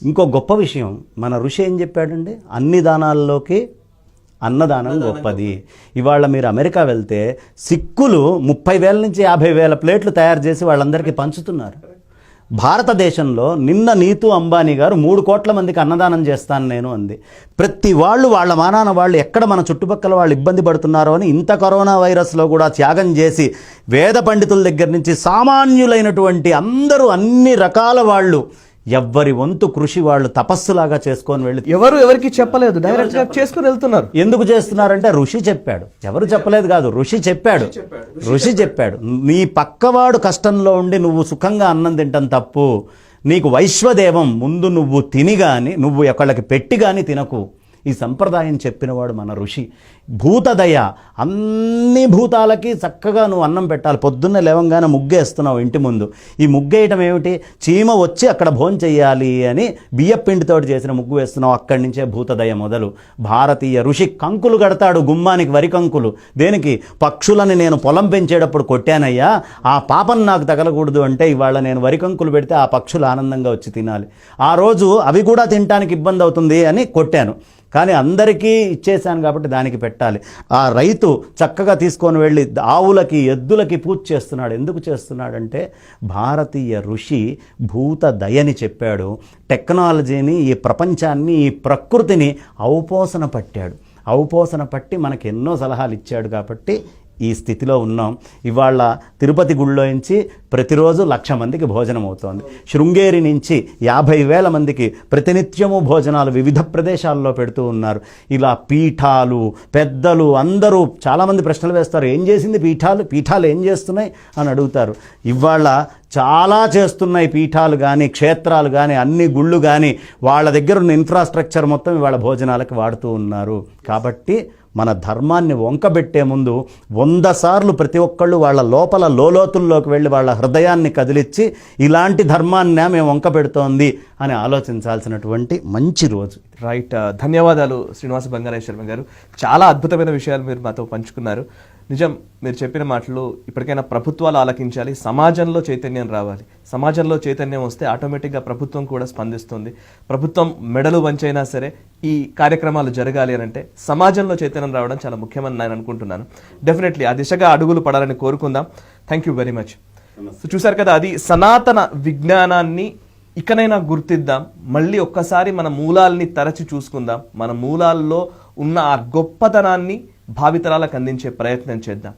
ఇంకో గొప్ప విషయం, మన ఋషి ఏం చెప్పాడండి, అన్ని దానాల్లోకి అన్నదానం గొప్పది. ఇవాళ మీరు అమెరికా వెళ్తే సిక్కులు 30,000 నుంచి 50,000 ప్లేట్లు తయారు చేసి వాళ్ళందరికీ పంచుతున్నారు. భారతదేశంలో నిన్న నీతు అంబానీ గారు 3 కోట్ల మందికి అన్నదానం చేస్తాను నేను అంది. ప్రతి వాళ్ళు వాళ్ళ మానాన వాళ్ళు ఎక్కడ మన చుట్టుపక్కల వాళ్ళు ఇబ్బంది పడుతున్నారో అని ఇంత కరోనా వైరస్లో కూడా త్యాగం చేసి వేద పండితుల దగ్గర నుంచి సామాన్యులైనటువంటి అందరూ అన్ని రకాల వాళ్ళు ఎవ్వరి వంతు కృషి వాళ్ళు తపస్సులాగా చేసుకొని వెళ్ళి ఎవరికి చెప్పలేదు, డైరెక్ట్ గా చేసుకుని వెళ్తున్నారు. ఎందుకు చేస్తున్నారంటే ఋషి చెప్పాడు. ఎవరు చెప్పలేదు కాదు, ఋషి చెప్పాడు. ఋషి చెప్పాడు, నీ పక్కవాడు కష్టంలో ఉండి నువ్వు సుఖంగా అన్నం తింటాం తప్పు, నీకు వైశ్వదేవం ముందు నువ్వు తిని గాని నువ్వు ఎక్కళ్ళకి పెట్టి గాని తినకు. ఈ సంప్రదాయం చెప్పినవాడు మన ఋషి. భూతదయ, అన్ని భూతాలకి చక్కగా నువ్వు అన్నం పెట్టాలి. పొద్దున్నే లేవంగానే ముగ్గేస్తున్నావు ఇంటి ముందు. ఈ ముగ్గేయటం ఏమిటి, చీమ వచ్చి అక్కడ భోజనం చెయ్యాలి అని బియ్యపిండితోటి చేసిన ముగ్గు వేస్తున్నావు. అక్కడి నుంచే భూతదయ మొదలు. భారతీయ ఋషి కంకులు కడతాడు గుమ్మానికి, వరి కంకులు. దేనికి, పక్షులని నేను పొలం పెంచేటప్పుడు కొట్టానయ్యా, ఆ పాపం నాకు తగలకూడదు అంటే ఇవాళ నేను వరి కంకులు పెడితే ఆ పక్షులు ఆనందంగా వచ్చి తినాలి. ఆ రోజు అవి కూడా తినడానికి ఇబ్బంది అవుతుంది అని కొట్టాను, కానీ అందరికీ ఇచ్చేసాను కాబట్టి దానికి పెట్టాలి. ఆ రైతు చక్కగా తీసుకొని వెళ్ళి ఆవులకి ఎద్దులకి పూజ చేస్తున్నాడు. ఎందుకు చేస్తున్నాడంటే భారతీయ ఋషి భూత దయని చెప్పాడు. టెక్నాలజీని, ఈ ప్రపంచాన్ని, ఈ ప్రకృతిని ఔపోసన పట్టాడు. ఔపోసన పట్టి మనకి ఎన్నో సలహాలు ఇచ్చాడు కాబట్టి ఈ స్థితిలో ఉన్నాం. ఇవాళ తిరుపతి గుళ్ళో నుంచి ప్రతిరోజు 1,00,000 మందికి భోజనం అవుతోంది. శృంగేరి నుంచి 50,000 మందికి ప్రతినిత్యము భోజనాలు వివిధ ప్రదేశాల్లో పెడుతూ ఉన్నారు. ఇలా పీఠాలు, పెద్దలు అందరూ చాలామంది ప్రశ్నలు వేస్తారు, ఏం చేసింది పీఠాలు ఏం చేస్తున్నాయి అని అడుగుతారు. ఇవాళ చాలా చేస్తున్నాయి పీఠాలు కానీ, క్షేత్రాలు కానీ, అన్ని గుళ్ళు కానీ వాళ్ళ దగ్గర ఉన్న ఇన్ఫ్రాస్ట్రక్చర్ మొత్తం ఇవాళ భోజనాలకు వాడుతూ ఉన్నారు. కాబట్టి మన ధర్మాన్ని వంకబెట్టే ముందు 100 సార్లు ప్రతి ఒక్కళ్ళు వాళ్ళ లోపల లోలోతుల్లోకి వెళ్ళి వాళ్ళ హృదయాన్ని కదిలిచ్చి ఇలాంటి ధర్మాన్ని మేము వంకబెడుతోంది అని ఆలోచించాల్సినటువంటి మంచి రోజు. రైట్, ధన్యవాదాలు శ్రీనివాస బంగారయ్య శర్మ గారు. చాలా అద్భుతమైన విషయాలు మీరు మాతో పంచుకున్నారు. నిజం, మీరు చెప్పిన మాటలు ఇప్పటికైనా ప్రభుత్వాలు ఆలకించాలి. సమాజంలో చైతన్యం రావాలి. సమాజంలో చైతన్యం వస్తే ఆటోమేటిక్గా ప్రభుత్వం కూడా స్పందిస్తుంది. ప్రభుత్వం మెడలు వంచైనా సరే ఈ కార్యక్రమాలు జరగాలి అని అంటే సమాజంలో చైతన్యం రావడం చాలా ముఖ్యమని నేను అనుకుంటున్నాను. డెఫినెట్లీ ఆ దిశగా అడుగులు పడాలని కోరుకుందాం. Thank you very much. So చూసారు కదా, అది సనాతన విజ్ఞానాన్ని ఇకనైనా గుర్తిద్దాం. మళ్ళీ ఒక్కసారి మన మూలాల్ని తరచి చూసుకుందాం. మన మూలాల్లో ఉన్న ఆ గొప్పతనాన్ని భావితరాలకు అందించే ప్రయత్నం చేద్దాం.